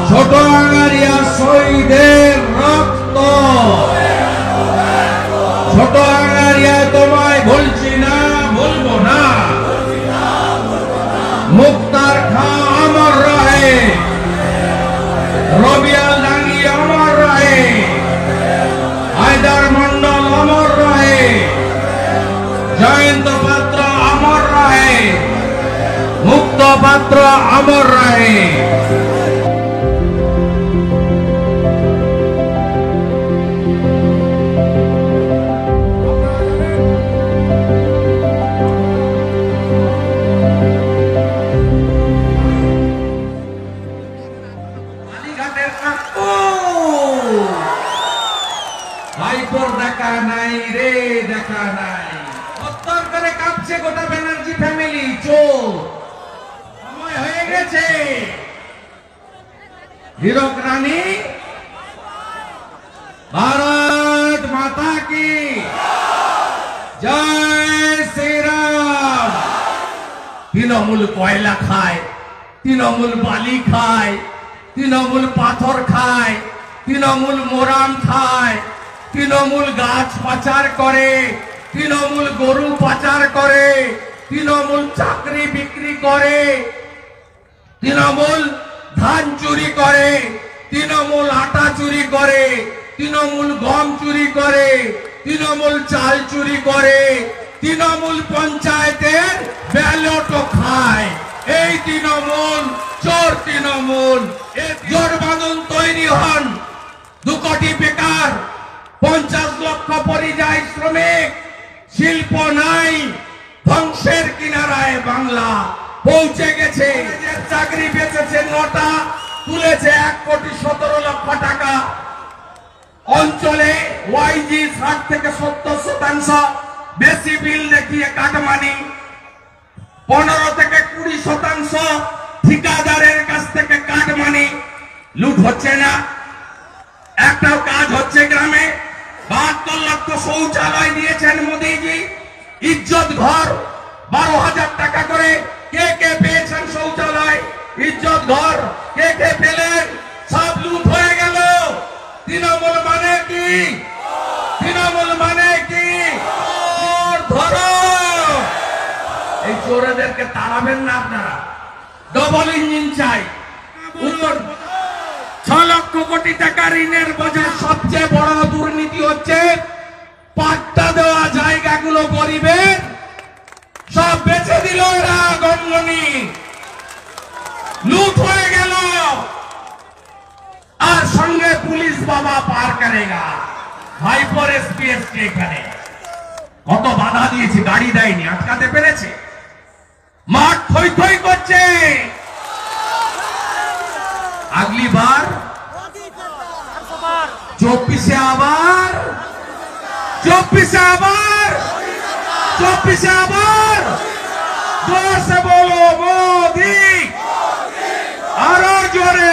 ছোটআঙ্গারিয়া শহীদের রক্ত, ছোটআঙ্গারিয়া তোমায় ভুলছি না, ভুলবো না। মুক্তার খাঁ অমর রহে, রবিয়াল ডাঙ্গি অমর রহে, হায়দার মন্ডল অমর রহে, জয়ন্ত পাত্র অমর রহে, মুক্ত পাত্র অমর রহে। ভাইপোর দেখা নাই রে, দেখা নাই। উত্তর করে কাঁপছে গোটা ব্যানার্জি ফ্যামিলি। চোর সময় হয়ে গেছে। হীরক রানী, ভারত মাতা কি জয় শ্রীরাম। তৃণমূল কয়লা খায়, তৃণমূল বালি খায়, তৃণমূল পাথর খায়, তৃণমূল মোরাম খায়, তৃণমূল গাছ পাচার করে, তৃণমূল গরু পাচার করে, তৃণমূল চাকরি বিক্রি করে, তৃণমূল ধান চুরি করে, তৃণমূল আটা চুরি করে, তৃণমূল গম চুরি করে, তৃণমূল চাল চুরি করে, তৃণমূল পঞ্চায়েতের ব্যালটও খায়। এই তৃণমূল চোর তৃণমূল। জোর বাঁধন তৈরি হন। 2 কোটি বেকার, 50 লক্ষ পরিযায়ী শ্রমিক, শিল্প নাই, ধ্বংসের কিনারায় বাংলা পৌঁছে গেছে। চাকরি বেঁচেছে 9টা, তুলেছে 1,17,00,000 টাকা। অঞ্চলে ওয়াইজি 60 থেকে 70% বেশি বিল দেখিয়ে কাটমানি, 15 থেকে 20% ঠিকাদারের কাছ থেকে কাটমানি। লুট হচ্ছে না, একটাও কাজ হচ্ছে গ্রামে। 72 লক্ষ শৌচালয় দিয়েছেন মোদীজি। ইজ্জত ঘর 12,000 টাকা করে। কে কে পেয়েছেন শৌচালয়, ইজ্জত ঘর? কে কে পেলেন? সব লুট হয়ে গেল। তৃণমূল মানে কি? তৃণমূল মানে কি? ধরো এই চোরেদেরকে তাড়াবেন না আপনারা। ডবল ইঞ্জিন চাই। উত্তর 6 লক্ষ কোটি টাকা ঋণের বোঝা। সবচেয়ে বড় দুর্নীতি হচ্ছে পাট্টা দেওয়া জায়গাগুলো গরিবের সব বেচে দিল এরা। গণগণি লুট হয়ে গেল। আর সঙ্গে পুলিশ বাবা পার করেগা। ভাইপোর এসপিএস এখানে কত বাধা দিয়েছে, গাড়ি দেয়নি, আটকাতে পেরেছে। মাঠ থই থই করছে। আগলি বার 24-এ আবার, 24-এ আবার, 24-এ আবার जोर से बोलो मोदी। আরো জোরে